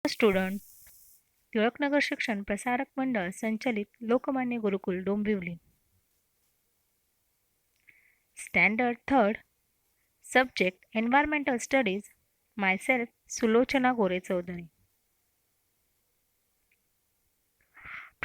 Student Tilaknagar शिक्षण प्रसारक मंडळ संचलित Lokmanya Gurukul Dombivli. Standard third. Subject environmental studies. Myself Sulochana Gore Chaudhari.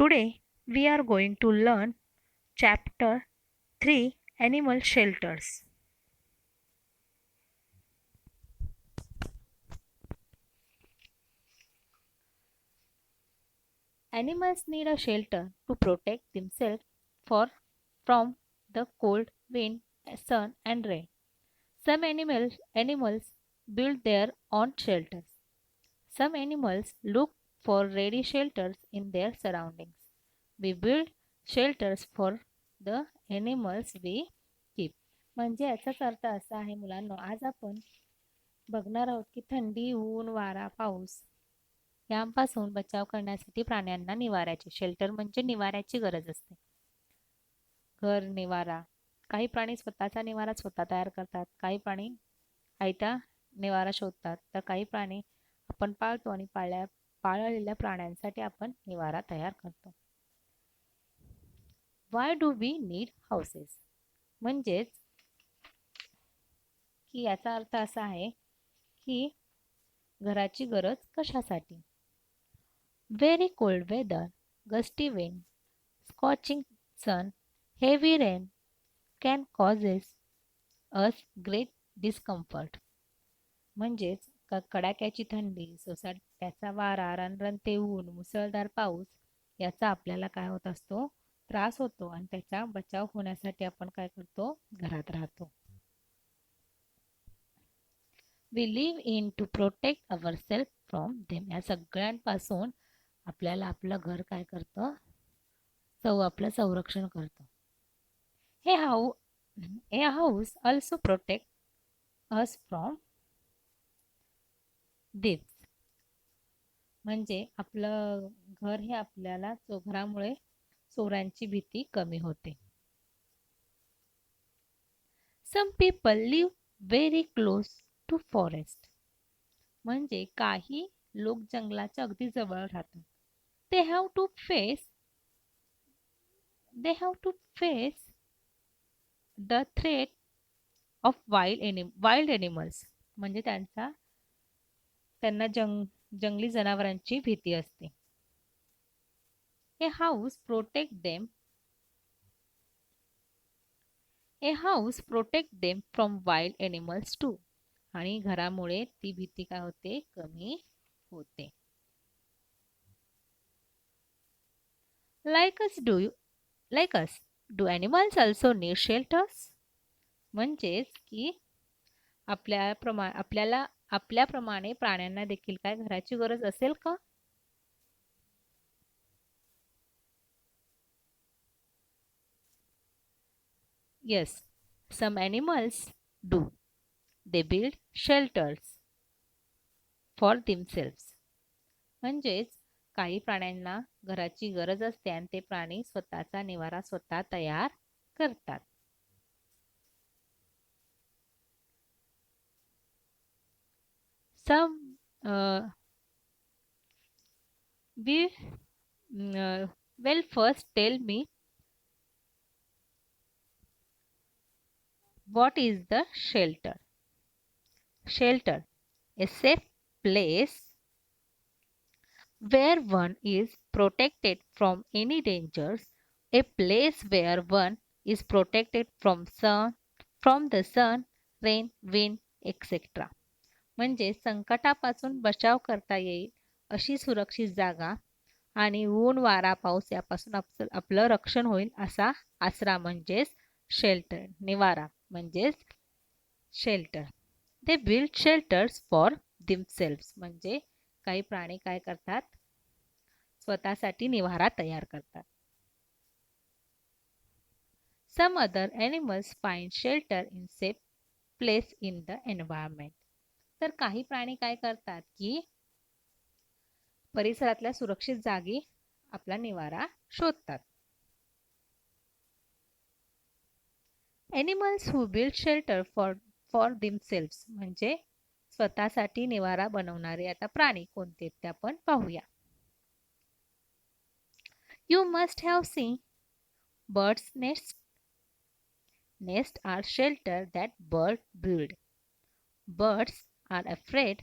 Today we are going to learn chapter 3, Animal Shelters. Animals need a shelter to protect themselves from the cold, wind, sun and rain. Some animals build their own shelters. Some animals look for ready shelters in their surroundings. We build shelters for the animals we keep. म्हणजे याचाच अर्थ असा आहे मुलांनो, आज आपण बघणार आहोत की थंडी, ऊन, वारा, पाऊस यांपासून बचाव करण्यासाठी प्राण्यांना निवाऱ्याचे शेल्टर म्हणजे निवाऱ्याची गरज असते. घर, निवारा. काही प्राणी स्वतःचा निवारा स्वतः तयार करतात. काही प्राणी आयता निवारा शोधतात. तर काही प्राणी आपण पाळतो आणि पाळलेल्या प्राण्यांसाठी आपण निवारा तयार करतो. Why do we need houses? म्हणजेच की याचा अर्थ असा आहे की घराची गरज कशासाठी? Very cold weather, gusty wind, scorching sun, heavy rain can causes us great discomfort. म्हणजेच कडाक्याची थंडी, सोसाट्याचा वारा, रणरणते ऊन, मुसळधार पाऊस याचा आपल्याला काय होत असतो? त्रास होतो आणि त्याचा बचाव होण्यासाठी आपण काय करतो? घरात राहतो. We live in to protect our self from them. या सगळ्यांपासून आपल्याला आपलं घर काय करतं? आपलं संरक्षण करतं. A house also protect us from this. म्हणजे आपलं घर हे आपल्याला घरामुळे चोरांची भीती कमी होते. Some people live very close to forest. म्हणजे काही लोक जंगलाच्या अगदी जवळ राहतात. They have to face the threat of wild animals. म्हणजे त्यांना जंगली जनावरांची भीती असते. A house protect them from wild animals too. आणि घरामुळे ती भीती काय होते? कमी होते. Like us, do animals also need shelters? म्हणजेच की आपल्याप्रमाणे प्राण्यांना देखील काय घराची गरज असेल का? Yes, some animals do. They build shelters for themselves. म्हणजेच काही प्राण्यांना घराची गरज असते आणि ते प्राणी स्वतःचा निवारा स्वतः तयार करतात. First tell me, what is the shelter? Shelter, a safe place where one is protected from any dangers, a place where one is protected from the sun, rain, wind, etc. म्हणजे संकटापासून बचाव करता येईल अशी सुरक्षित जागा आणि ऊन, वारा, पाऊस यापासून आपलं रक्षण होईल असा आसरा म्हणजेच शेल्टर. निवारा म्हणजेच shelter. They build shelters for themselves. म्हणजे काही प्राणी काय करतात? स्वतःसाठी निवारा तयार करतात. Some other animals find shelter in safe place in the environment. तर काही प्राणी काय करतात की परिसरातल्या सुरक्षित जागी आपला निवारा शोधतात. Animals who build shelter for themselves म्हणजे स्वतःसाठी निवारा बनवणारे आता प्राणी कोणते ते आपण पाहूया. You must have seen birds' nests. Nests are shelter that birds build. Birds are afraid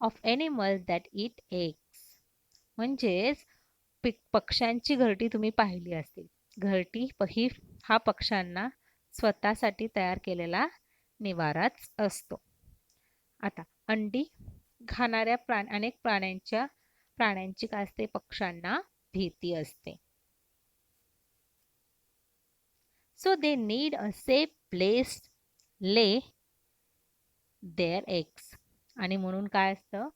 of animals that eat eggs. म्हणजेच पक्ष्यांची घरटी तुम्ही पाहिली असेल. घरटी ही हा पक्ष्यांना स्वतःसाठी तयार केलेला निवाराच असतो. आता अंडी खाणाऱ्या अनेक प्राण्यांची काय असते, पक्ष्यांना भीती असते. So they need a safe place lay their eggs. आणि म्हणून काय असतं,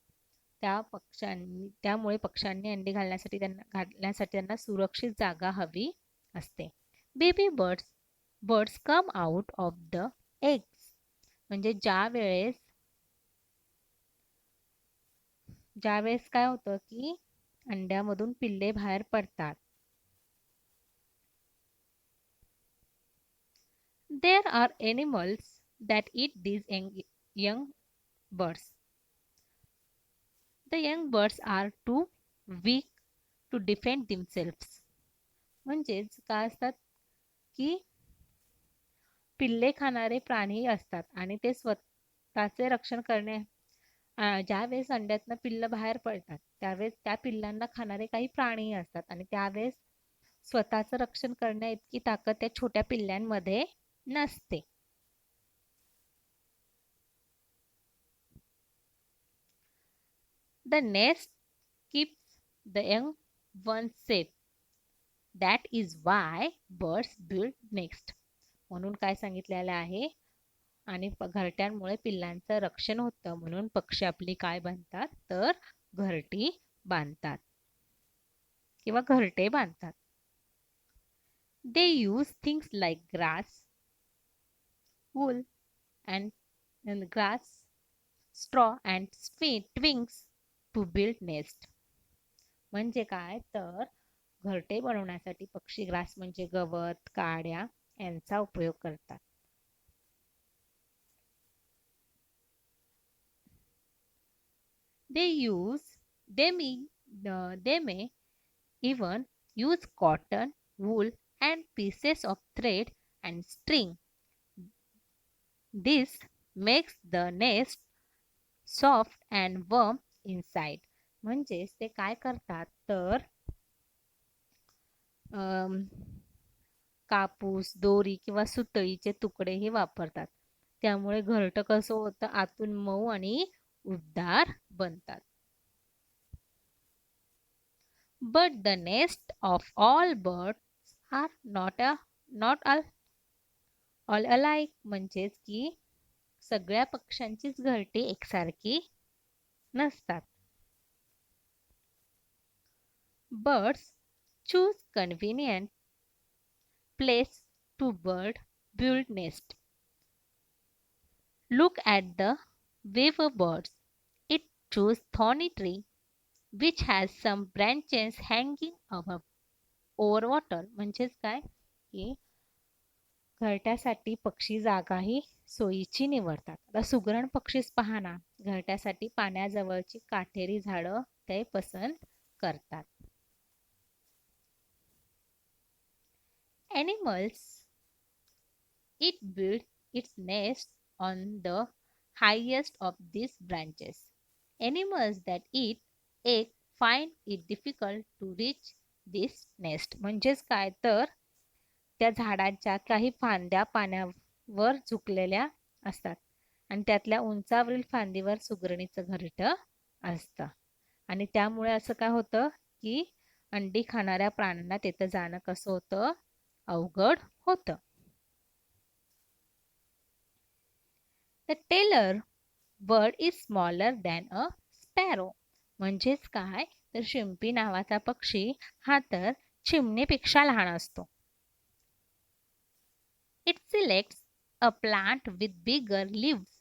त्यामुळे पक्ष्यांनी अंडी घालण्यासाठी त्यांना सुरक्षित जागा हवी असते. Baby birds come out of the eggs. म्हणजे ज्यावेळेस काय होतं की अंड्यामधून पिल्ले बाहेर पडतात. There are animals that eat these young birds. The young birds are too weak to defend themselves. म्हणजेच काय असतात की पिल्ले खाणारे प्राणी असतात आणि ते स्वतःचे रक्षण ज्यावेळेस अंड्यातनं पिल्लं बाहेर पडतात त्यावेळेस त्या पिल्लांना खाणारे काही प्राणी असतात आणि त्यावेळेस स्वतःचं रक्षण करण्या इतकी ताकद त्या छोट्या पिल्ल्यांमध्ये नसते. The nest keeps the young ones safe. That is why birds build nests. म्हणून काय सांगितलेलं आहे, आणि घरट्यांमुळे पिल्लांचं रक्षण होतं म्हणून पक्षी आपली काय बांधतात तर घरटी बांधतात किंवा घरटे बांधतात. They use things like grass, wool and grass, straw and twigs to build nest. म्हणजे काय तर घरटे बनवण्यासाठी पक्षी ग्रास म्हणजे गवत, काड्या यांचा उपयोग करतात. They may even use cotton, wool and pieces of thread and string. This makes the nest soft and warm inside. म्हणजेच ते काय करतात तर कापूस, दोरी किंवा सुतळीचे तुकडेही वापरतात. त्यामुळे घरटं कसं होतं, आतून मऊ आणि उबदार बनतात. But the nest of all birds are not all alike. म्हणजेच की सगळ्या पक्ष्यांचीच घरटी एकसारखी नसतात. Birds choose convenient place to build nest. Look at the weaver birds. It choose thorny tree which has some branches hanging over water. म्हणजेच काय की घरट्यासाठी पक्षी जागाही सोयीची निवडतात. आता सुगरण पक्षीच पाहना, घरट्यासाठी पाण्याजवळची काटेरी झाडं ते पसंत करतात. Animals build its nest on the highest of these branches. Animals that eat egg find it difficult to reach this nest. म्हणजेच काय तर त्या झाडांच्या काही फांद्या पाण्यावर झुकलेल्या असतात आणि त्यातल्या उंचावरील फांदीवर सुगरणीचं घरटं असतं आणि त्यामुळे असं काय होतं की अंडी खाणाऱ्या प्राण्यांना तिथं जाणं कसं होतं, अवघड होतं. The tailor bird is smaller than a sparrow. म्हणजेच काय तर शिंपी नावाचा पक्षी हा तर चिमणीपेक्षा लहान असतो. It selects a plant with bigger leaves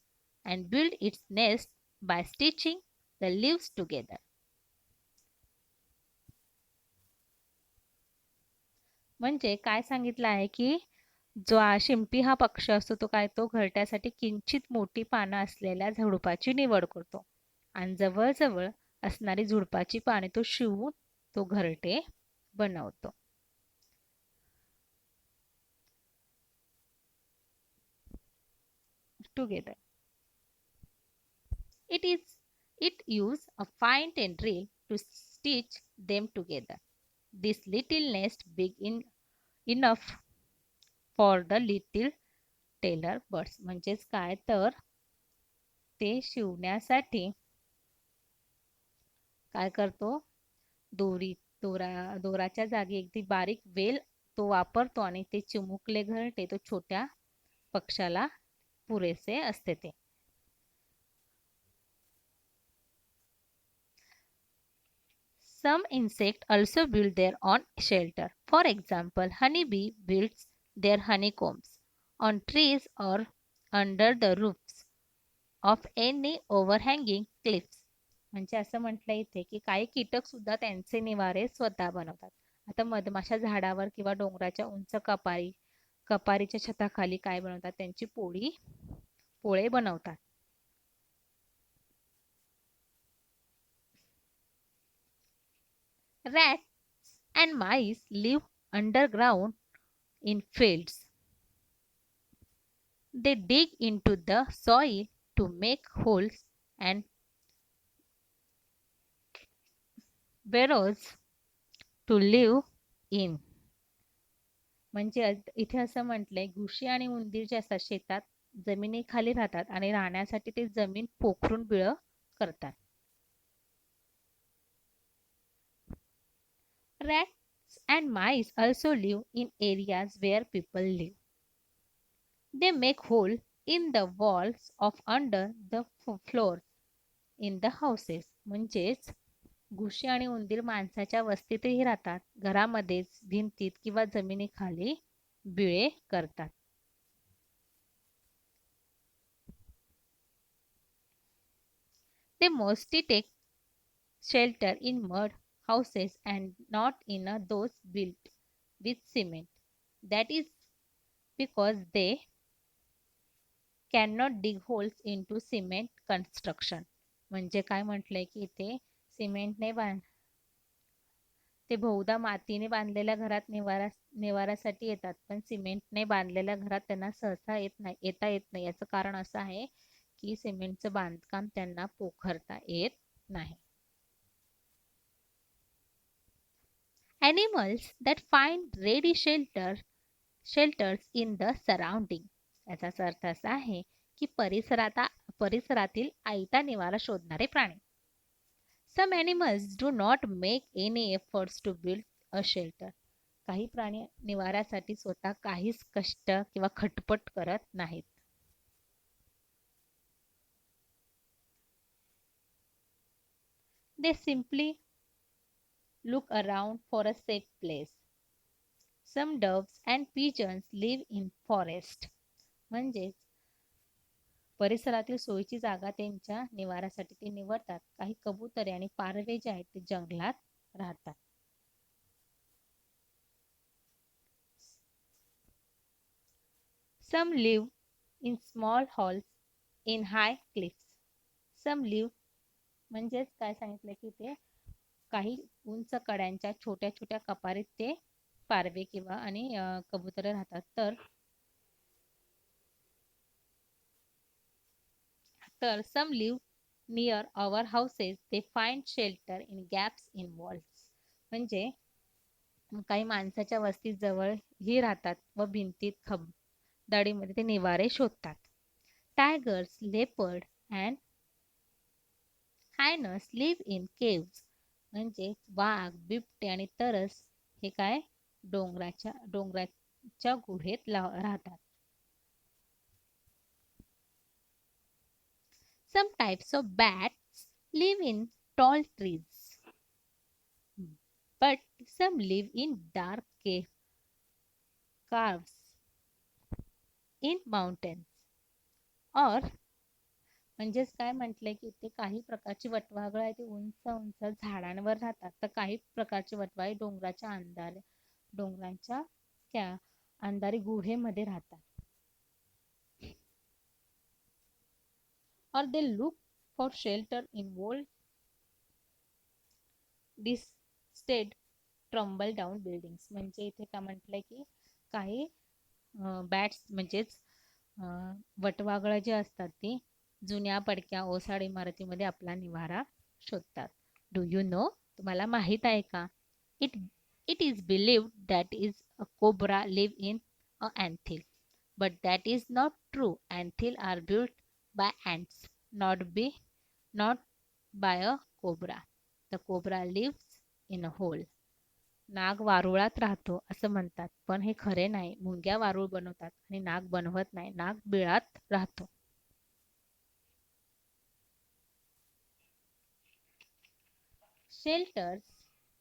and builds its nest by stitching the leaves together. म्हणजे काय सांगितलं आहे की शिंपी हा पक्षी असतो तो काय तो घरट्यासाठी किंचित मोठी पानं असलेल्या झुडपाची निवड करतो आणि जवळजवळ असणारी झुडपाची पाने तो शिवून तो घरटे बनवतो. Together it is it use a fine tendril to stitch them together. This little nest enough for the little tailor birds. म्हणजेच काय तर ते शिवण्यासाठी काय करतो दोराच्या जागी अगदी बारीक वेल तो वापरतो आणि ते चिमुकले घरटे तो छोट्या पक्षाला पुरेसे असते ते. Some insects also build their own shelter. For example, honeybee builds their honeycombs on trees or under the roofs of any overhanging cliffs. म्हणजे असं म्हटलं इथे की काही कीटक सुद्धा त्यांचे निवारे स्वतः बनवतात. आता मधमाशा झाडावर किंवा डोंगराच्या उंच कपारीच्या छताखाली काय बनवतात त्यांची पोळे बनवतात. Rats and mice live underground in fields. They dig into the soil to make holes and burrows to live in. म्हणजे इथे असं म्हटलंय घुशी आणि उंदीर जे असतात शेतात जमिनीखाली राहतात आणि राहण्यासाठी ते जमीन पोखरून बिळं करतात. Rats and mice also live in areas where people live. They make hole in the walls of under the floor in the houses. म्हणजेच घुशी आणि उंदीर माणसाच्या वस्तीतही राहतात घरामध्येच भिंतीत किंवा जमिनीखाली बिळे करतात. They mostly take shelter in mud houses and not in those built with cement. That is because they cannot dig holes into cement construction. म्हणजे काय म्हटलंय की इथे सिमेंटने ते बहुधा मातीने बांधलेल्या घरात निवारासाठी येतात पण सिमेंटने बांधलेल्या घरात त्यांना सहसा येता येत नाही. याचं कारण असं आहे की सिमेंटचं बांधकाम त्यांना पोखरता येत नाही. Animals that find ready shelters in the surrounding. याचा अर्थ असा आहे की परिसरातील आयता निवारा शोधणारे प्राणी. Some animals do not make any efforts to build a shelter. काही प्राणी निवाऱ्यासाठी स्वतः काहीच कष्ट किंवा खटपट करत नाहीत. They simply look around for a safe place. Some doves and pigeons live in forest. म्हणजेच परिसरातील सोयीची जागा त्यांच्या निवारासाठी ते निवडतात. काही कबुतरे आणि पारवे जे आहेत ते जंगलात राहतात. Some live in small halls in high cliffs. Some live म्हणजेच काय सांगितलं की ते काही उंच कड्यांच्या छोट्या छोट्या कपारीत ते पारवे किंवा आणि कबुतरे राहतात. तर some live near our houses. They find shelter in gaps in walls. म्हणजे काही माणसाच्या वस्तीत जवळ ही राहतात व भिंतीत दडीमध्ये ते निवारे शोधतात. Tigers, leopard and hyenas live in caves. म्हणजे वाघ, बिबटे आणि तरस हे काय डोंगराच्या गुहेत राहतात. Some types of bats live in tall trees, but some live in dark caves in mountains. or म्हणजेच काय म्हटलंय की ते काही प्रकारची वटवाघळं आहे ते उंच उंच झाडांवर राहतात तर काही प्रकारचे वटवाघळे डोंगरांच्या अंधारी गुहेमध्ये राहतात. Or they look for shelter in old disted tumble down buildings. म्हणजे इथे का म्हटलंय की काही बॅट्स म्हणजेच वटवाघळं जे असतात ती जुन्या पडक्या ओसाड इमारतीमध्ये आपला निवारा शोधतात. Do you know? तुम्हाला माहीत आहे का? It it is believed that is a cobra live in a anthill, but that is not true. Anthill are built by ants, not by a cobra. The cobra lives in a hole. नाग वारुळात राहतो असं म्हणतात, पण हे खरे नाही. मुंग्या वारूळ बनवतात आणि नाग बनवत नाही. नाग बिळात राहतो. शेल्टर्स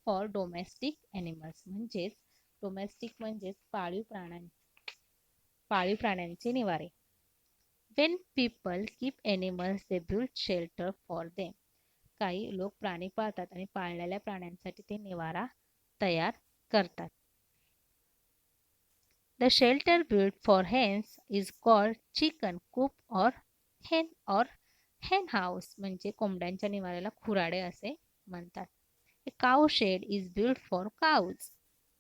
फॉर डोमेस्टिक ॲनिमल्स म्हणजेच पाळीव प्राण्यांचे निवारे. When people keep animals they build shelter for them. काही लोक प्राणी पाळतात आणि पाळलेल्या प्राण्यांसाठी ते निवारा तयार करतात. The shelter built for hens is called chicken coop or hen house. म्हणजे कोंबड्यांच्या निवाऱ्याला खुराडे असे म्हणतात. A cow shed is built for cows.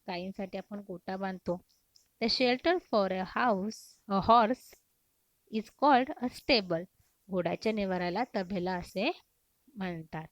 गायींसाठी आपण गोठा बांधतो. The shelter for a horse is called a stable. घोड्याच्या निवाऱ्याला तबेला असे म्हणतात.